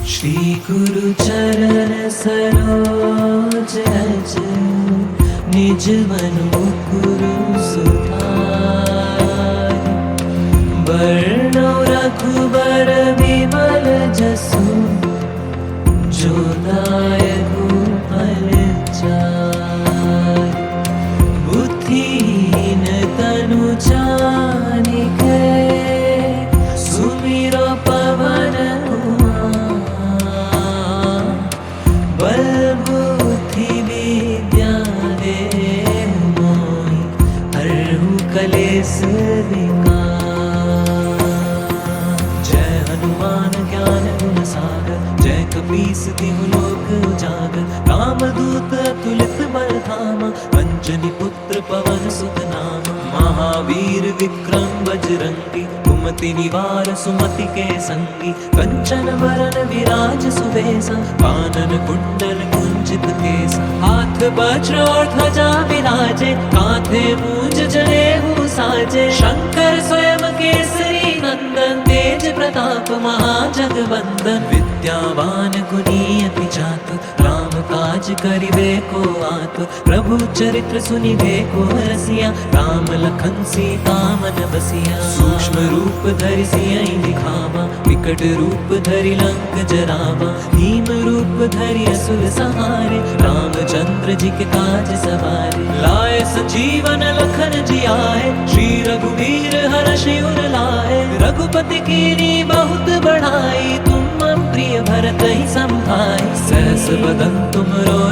श्री गुरु चरण सरोज रज निज मन मुकुरु सुधार। वर्णो रघुबर विमल जसु जो दायकु फल चार। बुद्धिहीन तनु जानिके सुमिरो पवन कुमार। बल बुद्धि विद्या देहु मोहि हरहु कलेस विकार। जय हनुमान ज्ञान गुण सागर जय कपीस तिहु लोक उजागर। रामदूत अतुलित बल धामा अंजनी पुत्र पवन सुत नामा। महावीर विक्रम बजरंगी कुमति निवार सुमति के संगी। कंचन वरन विराज सुबेसा कानन कुंडल कुंचित केसा। हाथ वज्र और ध्वजा विराजे कांधे मूंज जनेऊ साजे। शंकर स्वयं केसरी नंदन तेज प्रताप महाजगवंदन। विद्यावान गुणी अति चातुर राम काज करिबे को आतुर। प्रभु चरित्र सुनिबे को रसिया राम लखन सीता मन बसिया। सूक्ष्म रूप धरि सियहि दिखावा विकट रूप धरि लंक जरावा। भीम रूप धरि असुर संहारे रामचंद्र जी के काज सवारे। लाए संजीवन लखन जियाए श्री रघुवीर हर्षि उर लाए। रघुपति कीनी बहुत बढ़ाई तुम मम प्रिय भरत ही संभाई। सहस बदन तुम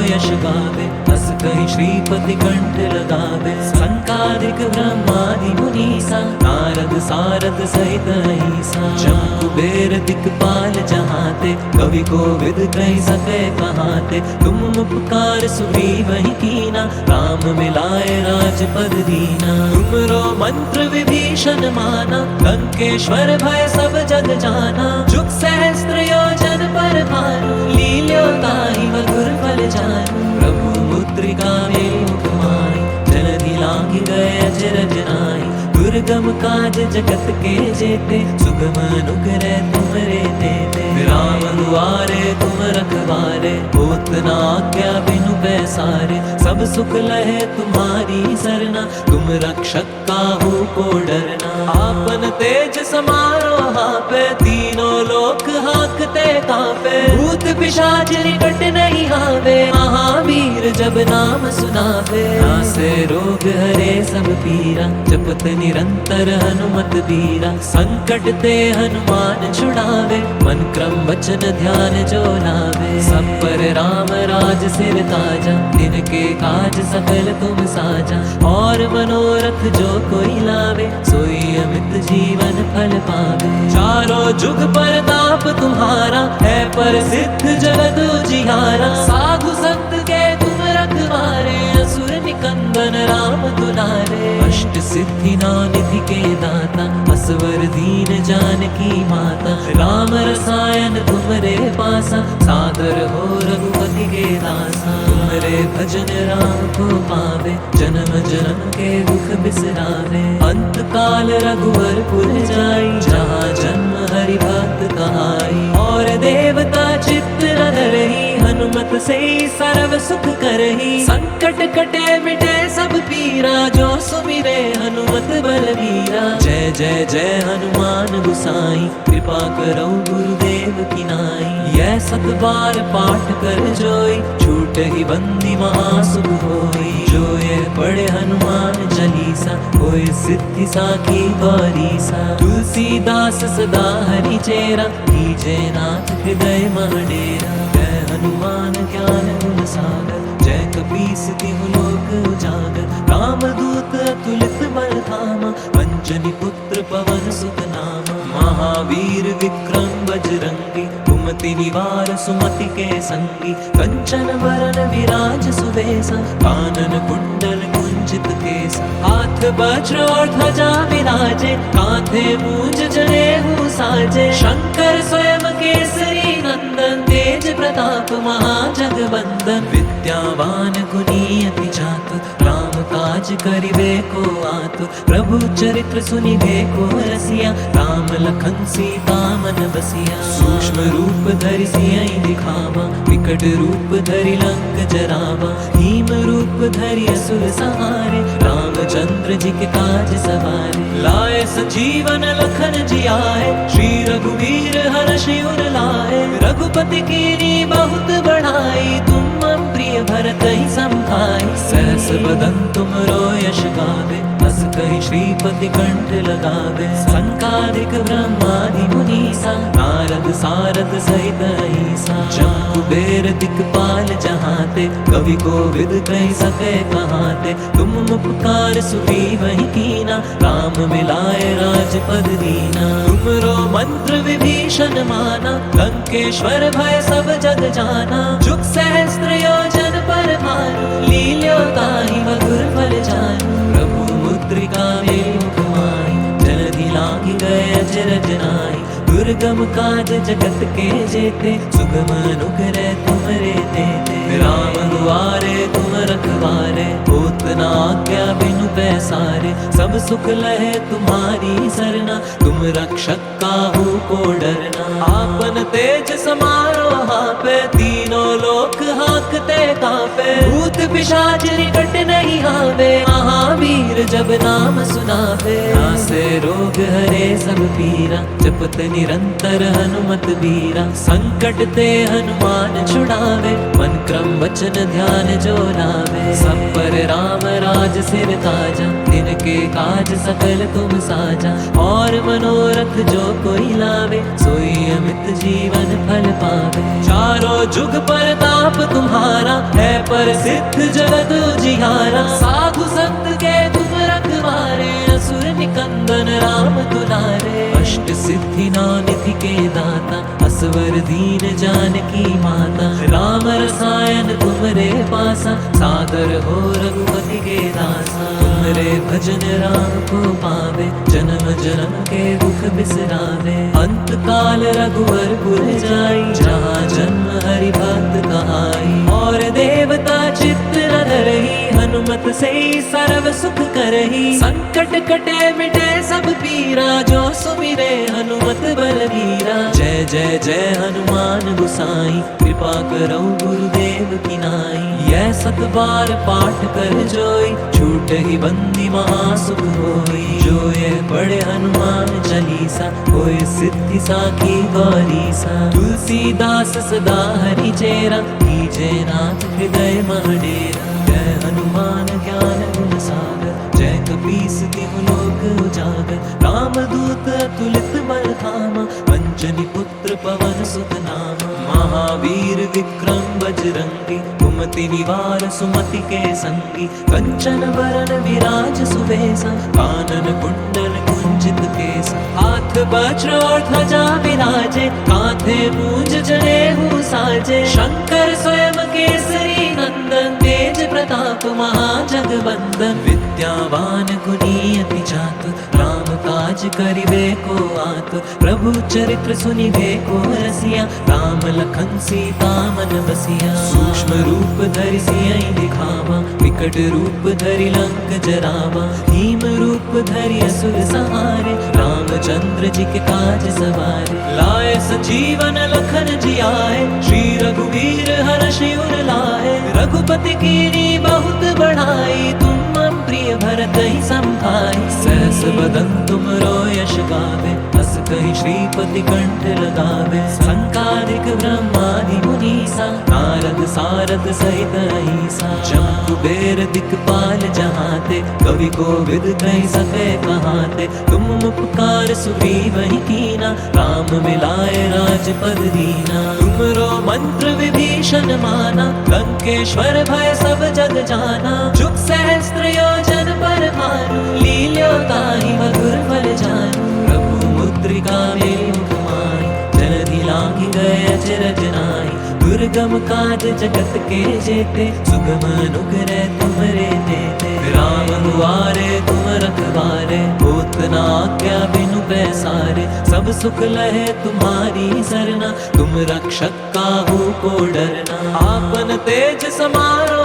यश गावे हस कहि श्रीपति कंठ लगावे। संकादिक ब्रह्मादि मुनीसा नारद सारद सहित अहिसा। जम कुबेर दिक्पाल जहाते कवि कोविद कहि सके कहाते। तुम उपकार सुग्रीवहि कीना राम मिलाए राजपद दीना। तुमरो मंत्र विभीषण माना लंकेश्वर भय सब जग जाना। जुग सहस्त्र योजन पर भानु लील्यो ताहि मधुर फल जानू। प्रभु मुद्रिका मेलि कुमारी जलधि लांघि गए अचरज नाहि। दुर्गम काज जगत के जेते सुगम अनुग्रह तुमरे देते। राम दुआरे तुम रखवारे होत न आज्ञा बिनु पैसारे। सब सुख लहे तुम्हारी सरना तुम रक्षक काहू को डरना। आपन तेज समारो हापे तीनों लोक हाकते कापे। भूत पिशाच निकट नहीं आवे महावीर जब नाम सुनावे। नासे रोग हरे सब पीरा जपत निरंतर हनुमत बीरा। संकट ते हनुमान छुड़ावे मन क्रम वचन ध्यान जो लावे। सब पर राम राज सिर ताजा तिनके काज सकल तुम साजा। और मनोरथ जो कोई लावे सोई अमित जीवन फल पावे। चारों जुग परताप तुम्हारा है प्रसिद्ध जगत उजियारा। साधु संत के तुम रखवारे असुर निकंदन राम दुलारे। अष्ट सिद्धि निधि के दाता असवर दीन जानकी माता। राम रसायन तुमरे पासा सादर हो रघुपति के दासा। तुमरे भजन राम को पावे जन्म जन्म के दुख बिसरावे। अंत काल रघुवर पुर जाई जहाँ जन्म हरि भक्त कहाई। और देवता चित्त न धरहि हनुमत से सर्व सुख करहि। संकट कटे मिटे सब पीरा जो सुमिरे हनुमत बलवीरा। जय जय जय हनुमान गुसाई कृपा करो गुरुदेव की नाई। यह सत बार पाठ कर जोई छूट ही बंदी महासुख होई। जो ये पढ़े हनुमान चालीसा होए सिद्धि साखी गौरीसा। तुलसीदास सदा हरि चेरा कीजे नाथ हृदय मह डेरा। जय हनुमान ज्ञान गुण सागर जय कपीस तिहु लोक उजागर। रामदूत अतुलित बल धामा अंजनी पुत्र पवन सुत नामा। महावीर विक्रम बजरंगी कुमति निवार सुमति के संगी। कंचन वरन विराज सुबेसा कानन कुंडल कुंचित केसा। हाथ वज्र और ध्वजा विराजे कांधे मूंज जनेऊ साजे। शंकर स्वयं केसरी नंदन तेज प्रताप महाजगवंदन। विद्यावान गुणी अति चातुर राम काज काज करिबे को आतुर, प्रभु चरित्र सुनिबे को रसिया, राम लखन सीता मन बसिया। सूक्ष्म रूप धरि सियहि दिखावा, विकट रूप धरि लंक जरावा, भीम रूप धरि असुर सहारे, रामचंद्र जी के काज सवारे। लाए संजीवन लखन जियाए, श्री रघुवीर हर्षि उर लाए, रघुपति कीनी बहुत बढ़ाई, तुम मम प्रिय भरत ही सम भाई। सहस बदन तुमरो यश गावे, बस कहि श्रीपति कंठ लगावे। संकादिक ब्रह्मादि मुनीसा, नारद सारद सहित अहिसा, जम कुबेर दिक्पाल जहाते, कवि कोविद कहि सके कहाते। तुम उपकार सुग्रीवहि कीना, राम मिलाए राजपद दीना। तुमरो मंत्र विभीषण माना, लंकेश्वर भय सब जग जाना। जुग सहस्त्र योजन पर भानु, लील्यो ताहि मधुर फल जानू। प्रभु मुद्रिका मेलि माहि, जलधि लांघि गए अचरज नाहि। दुर्गम काज जगत के जेते, सुगम अनुग्रह तुमरे तेते। राम दुआरे तुम रखवारे, होत न आज्ञा बिनु पैसारे। सब सुख लहे तुम्हारी सरना, तुम रक्षक काहू को डरना। आपन तेज समारो हापे, तीनों लोक हाकते कापे। भूत पिशाच निकट नहीं आवे, महावीर जब नाम सुनावे। नासे रोग हरे सब पीरा, जपत निरंतर हनुमत बीरा। संकट ते हनुमान छुड़ावे, मन क्रम वचन ध्यान जो लावे। सब पर राम राज सिर ताजा, तिनके काज सकल तुम साजा। और मनोरथ जो कोई लावे, सोई अमित जीवन फल पावे। चारों जुग परताप तुम्हारा, है प्रसिद्ध जगत उजियारा। साधु संत के तुम रखवारे, असुर निकंदन राम दुलारे। अष्ट सिद्धि नौ निधि के दाता, असवर दीन जानकी माता। राम रसायन तुमरे पासा, सादर हो रघुपति के दासा। तुमरे भजन राम को पावे, जन्म जन्म के दुख बिसरावे। अंत काल रघुवर पुर जाई, जहाँ जन्म हरि भक्त कहाई। और देवता चित्त न धरहि, हनुमत से सर्व सुख करहि। संकट कटे मिटे सब पीरा, जो सुमिरे हनुमत बलबीरा। जय जय जय हनुमान गुसाई, कृपा करो गुरुदेव की नाई। यह सत बार पाठ कर जोई, छूट ही बंदी महासुख होई। जो ये पढ़े हनुमान चालीसा, होय सिद्धि साखी गौरीसा। तुलसीदास सदा हरि चेरा, कीजे नाथ हृदय मह डेरा। जय हनुमान ज्ञान गुण सागर, जय कपीस तिहु लोक उजागर। रामदूत अतुलित बल धामा, अंजनी पुत्र पवन सुत नामा। महावीर विक्रम बजरंगी, कुमति निवार सुमति के संगी। कंचन बरन विराज सुबेसा, कानन कुंडल कुंचित केसा। हाथ वज्र और ध्वजा विराजे, कांधे मूंज जनेऊ साजे। शंकर स्वयं केसरी नंदन, तेज प्रताप महाजगवंदन। विद्यावान गुणी अति चातुर, राम काज करिबे को आतुर। प्रभु चरित्र सुनिबे को रसिया, राम लखन सीता मन बसिया। सूक्ष्म रूप धरि सियहि दिखावा, विकट रूप धरि लंक जरावा। भीम रूप धरि असुर सहारे, रामचंद्र जी के काज सवारे। लाए संजीवन लखन जियाए, श्री रघुवीर हर्षि उर लाए। रघुपति कीनी बहुत बढ़ाई, तुम मम प्रिय भरत ही सम भाई। सहस बदन तुमरो यश गावे, बस कहि श्रीपति कंठ लगावे। संकादिक ब्रह्मादि मुनीसा, नारद सारद सहित अहिसा। जम कुबेर दिक्पाल जहाते, कवि कोविद कहि सके कहाते। तुम उपकार सुग्रीवहि कीना, राम मिलाए राजपद दीना। तुमरो मंत्र विभीषण माना, लंकेश्वर भय सब जग जाना। जुग सहस्त्र योजन पर भानु, लील्यो ताहि मधुर फल जानू। प्रभु मुद्रिका मेलि माहि, जलधि लांघि गए अचरज नाहि। दुर्गम काज जगत के जेते, सुगम अनुग्रह तुमरे तेते। राम दुआरे तुम रखवारे, होत न आज्ञा बिनु पैसारे। सब सुख लहे तुम्हारी सरना, तुम रक्षक काहू को डरना। आपन तेज समारो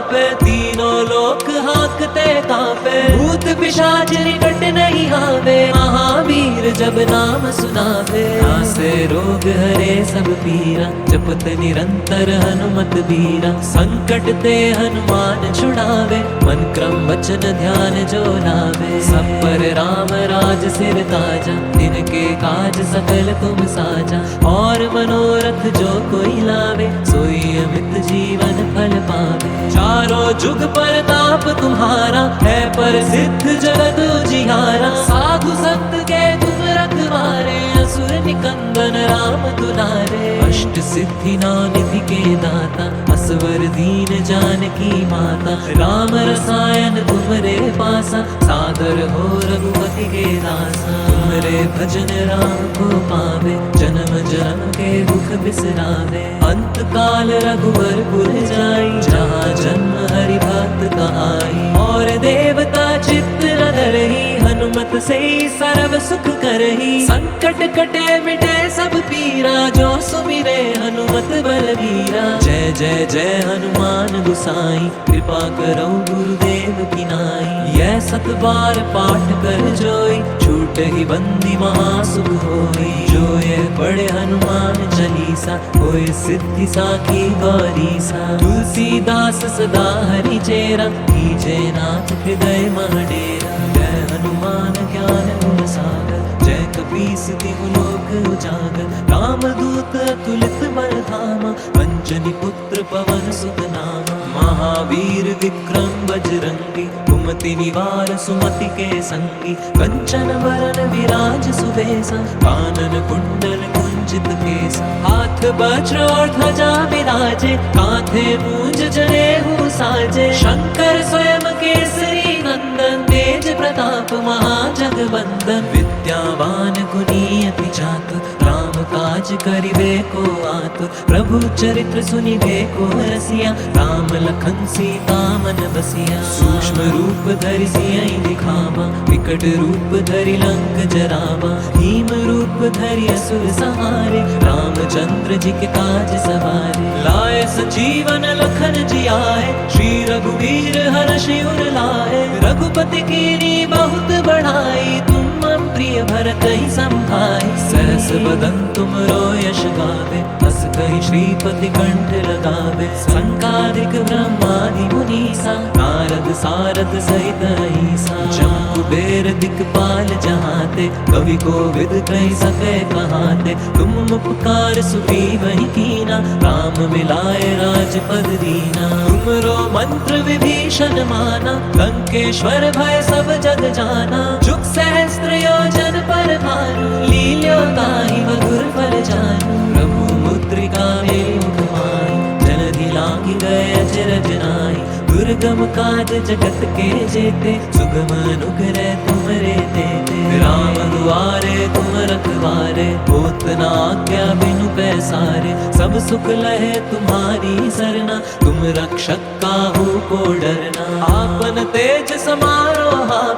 पे, तीनों लोक हाकते कांपे। भूत पिशाच निकट नहीं आवे, महावीर जब नाम सुनावे। नासे रोग हरे सब पीरा, जपत निरंतर हनुमत बीरा। संकट ते हनुमान छुड़ावे, मन क्रम वचन ध्यान जो लावे। सब पर राम राज सिर ताजा, इनके काज सकल तुम साजा। और मनोरथ जो कोई लावे, सोई अमित जीवन फल पावे। चारों जुग परताप तुम्हारा, है प्रसिद्ध जगत उजियारा। साधु संत के तुम रखवारे, असुर निकंदन राम दुलारे। अष्ट सिद्धि नौ निधि के दाता, असवर दीन जानकी माता। राम रसायन तुमरे पासा, सादर हो रघुपति के दासा। तुमरे भजन राम को पावे, जन्म जन्म के दुख बिसरावे। अंत काल रघुवर पुर जाई, जहाँ जन्म हरि भक्त कहाई। और देवता चित्त न धरहि, हनुमत से सर्व सुख करहि। संकट कटे मिटे सब पीरा, जो सुमिरे हनुमत बलबीरा। जय जय जय हनुमान गुसाई, कृपा करो गुरुदेव की नाई। यह सत बार पाठ कर जोई, छूट ही बंदी महासुख होई। जो ये पढ़े हनुमान चालीसा, होए सिद्धि साखी गौरीसा। तुलसीदास सदा हरि चेरा, कीजे नाथ हृदय मह डेरा। जय हनुमान ज्ञान गुण सागर, जय कपीस तिहु लोक उजागर। रामदूत अतुलित बल धामा, अंजनी पुत्र पवन सुत नामा। महावीर विक्रम बजरंगी, कुमति निवार सुमति के संगी। कंचन वरन विराज सुबेसा, कानन कुंडल कुंचित केसा। हाथ वज्र और ध्वजा विराजे, कांधे मूंज जनेऊ साजे। शंकर स्वयं केसरी नंदन, तेज प्रताप महाजगवंदन। विद्यावान गुणी अति चातुर, राम काज करिबे को आतुर। प्रभु चरित्र सुनिबे को रसिया, राम लखन सीता मन बसिया। सूक्ष्म रूप धरि सियहि दिखावा, विकट रूप धरि लंक जरावा। भीम रूप धरि असुर संहारे, रामचंद्र जी के काज सवारे। लाए संजीवन लखन जियाए, श्री रघुवीर हर्षि उर लाए। रघुपति कीनी बहुत बढ़ाई, तुम मम प्रिय भरत ही संभाई। सहस बदन तुम यश गावे, हस कहि श्रीपति कंठ लगावे। संकादिक ब्रह्मादि मुनीसा, नारद सारद सहित अहिसा। जम कुबेर दिक्पाल जहाते, कवि कोविद कहि सके कहाते। तुम उपकार सुग्रीव ही कीना, राम मिलाए राजपद दीना। तुमरो मंत्र विभीषण माना, लंकेश्वर भय सब जग जाना। जुग सहस्त्र योजन पर भानु, लील्यो ताहि मधुर फल जानू। प्रभु मुद्रिका मेलि मुख माहि, जलधि लांघि गए अचरज नाहि। दुर्गम काज जगत के जेते, सुगम अनुग्रह तुमरे तेते। राम दुआरे तुम रखवारे, होत न आज्ञा बिनु पैसारे। सब सुख लहे तुम्हारी सरना, तुम रक्षक काहू को डरना। आपन तेज समारो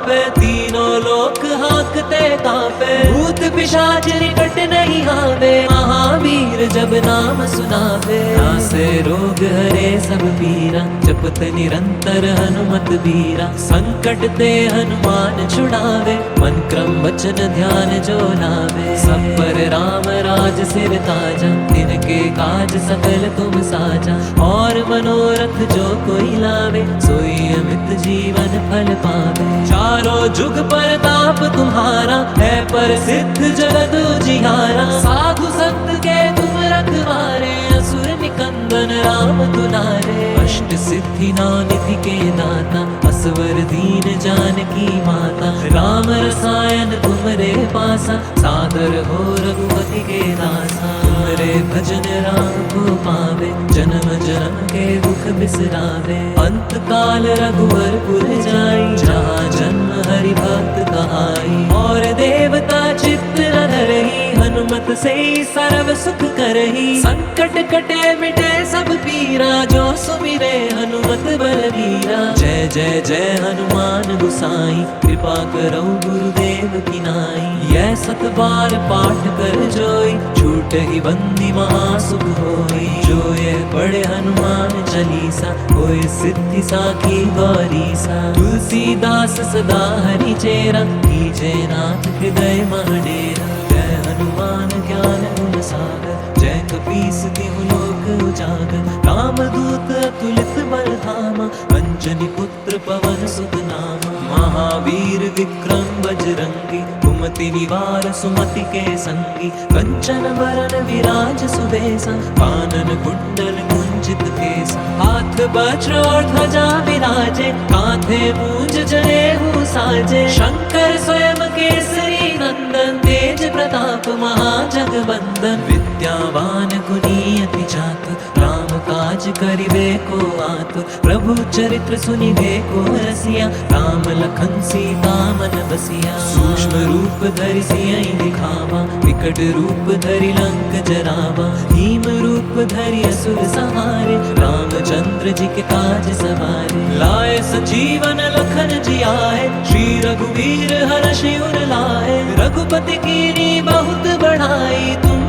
पे, तीनों लोक हाकते कांपे। भूत पिशाच निकट नहीं आवे, महावीर जब नाम सुनावे। नासे रोग हरे सब पीरा, जपत निरंतर हनुमत बीरा। संकट ते हनुमान छुड़ावे, मन क्रम वचन ध्यान जो लावे। सब पर राम राज सिर ताजा, इनके काज सकल तुम साजा। और मनोरथ जो कोई लावे, सोई अमित जीवन फल पावे। चारों जुग परताप तुम्हारा, है प्रसिद्ध जगत उजियारा। साधु संत के तुम रखवारे, असुर निकंदन राम दुलारे। अष्ट सिद्धि नौ निधि के दाता, असवर दीन जानकी माता। राम रसायन तुमरे पासा, सादर हो रघुपति के दासा। तुमरे भजन राम को पावे, जन्म जन्म के दुख बिसरावे। अंत काल रघुवर पुर जाई, जहाँ जन्म हरि भक्त कहाई। और देवता चित्त न धरहि, हनुमत से सर्व सुख करहि। संकट कटे मिटे सब पीरा, जो सुमिरे हनुमत बलबीरा। जय जय जय हनुमान गुसाई, कृपा करो गुरुदेव की नाई। यह 7 बार पाठ कर जोई, छूट ही बंदी महासुख होई। जो ये पढ़े हनुमान चालीसा, होए सिद्धि साखी गौरीसा। तुलसीदास सदा हरि चेरा, कीजे नाथ हृदय महडेरा। जय हनुमान ज्ञान गुण सागर, जय कपीस तिहु लोक उजागर। रामदूत अतुलित बल धामा, अंजनी पुत्र पवन सुत नामा। महावीर विक्रम बजरंगी, कुमति निवार सुमति के संगी। कंचन बरन विराज सुबेसा, कानन कुंडल कुंचित केसा। हाथ वज्र और ध्वजा विराजे, कांधे मूंज जनेऊ साजे। शंकर स्वयं केसरी नंदन, तेज प्रताप महाजगवंदन। विद्यावान गुणी अति चातुर, राम काज करिबे को आतुर। प्रभु चरित्र सुनिबे को रसिया, राम लखन सीता मन बसिया। सूक्ष्म रूप धरि सियहि दिखावा, विकट रूप धरि लंक जरावा। भीम रूप धरि असुर संहारे, रामचंद्र जी के काज सवारे। लाए संजीवन लखन जियाए, श्री रघुवीर हर्षि उर लाए। रघुपति कीनी बहुत बढ़ाई, तुम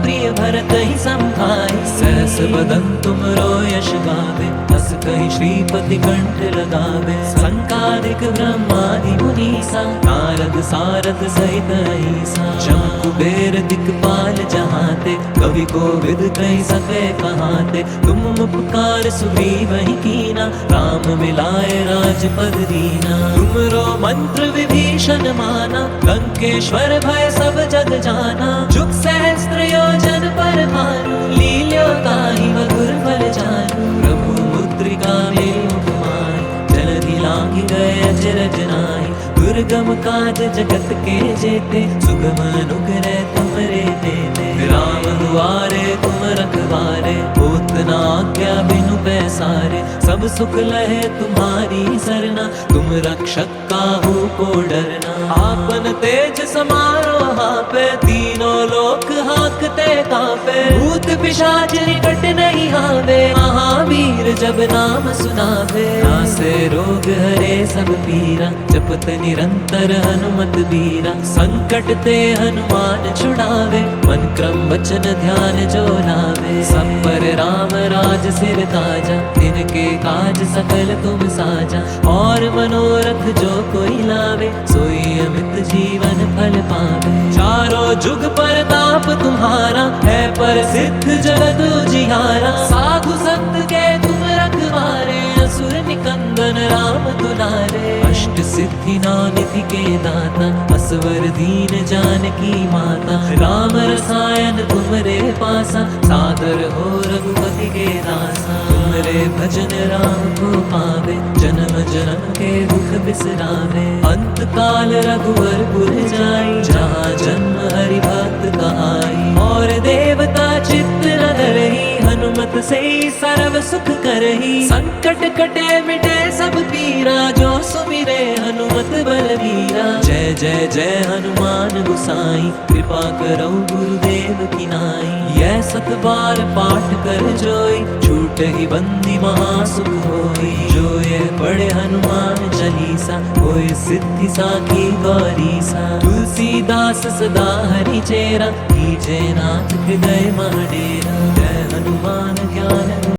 प्रिय भरत ही समभाई। सहस बदन तुमरो यश गावे, हस कहि श्रीपति कंठ लगावे। संकादिक ब्रह्मादि मुनीसा, नारद सारद सहित अहिसा। जम कुबेर दिक्पाल जहाते, कवि कोविद कहि सके कहाते। तुम उपकार सुग्रीवहि कीना, राम मिलाए राजपद दीना। तुमरो मंत्र विभीषण माना, लंकेश्वर भय सब जग जाना। जुग सहस्त्र योजन पर भानु, लील्यो ताहि मधुर फल जानू। प्रभु मुद्रिका मेलि मुख माहि, जलधि लांघि गए अचरज नाहि। दुर्गम काज जगत के जेते, सुगम अनुग्रह तुमरे देते। राम दुआरे तुम रखवारे, होत न आज्ञा बिनु पैसारे। सब सुख लहे तुम्हारी सरना, तुम रक्षक काहू को डरना। आपन तेज समारो हापे, तीनों लोक हाकते कापे। भूत पिशाच निकट नहीं आवे, महावीर जब नाम सुनावे। नासे रोग हरे सब पीरा, जपत निरंतर हनुमत बीरा। संकट ते हनुमान छुड़ावे, मन क्रम वचन ध्यान जो लावे। सब पर राम राज सिर ताजा, तिनके काज सकल तुम साजा। और मनोरथ जो कोई लावे, सोई अमित जीवन फल पावे। चारों जुग परताप तुम्हारा, है प्रसिद्ध जगत उजियारा। साधु संत के तुम रखवारे, असुर निकंदन राम दुलारे। अष्ट सिद्धि निधि के दाता, असवर दीन जानकी माता। राम रसायन तुमरे पासा, सादर हो रघुपति के दासा। तुमरे भजन राम को पावे, जन्म जन्म के दुख बिसरावे। अंत काल रघुवर पुर जाई, जहाँ जन्म हरि भक्त कहाई। और देवता चित्त न धरहि, हनुमत से सर्व सुख करहि। संकट कटे मिटे सब पीरा, जो सुमिरे हनुमत बलवीरा। जय जय जय हनुमान गुसाई, कृपा करो गुरुदेव की नाई। यह 7 बार पाठ कर जोई, छूट ही बंदी महासुख होई। जो ये पढ़े हनुमान चालीसा, होए सिद्धि साखी गौरीसा। तुलसीदास सदा हरि चेरा, कीजे नाथ हृदय महडेरा। जय हनुमान ज्ञान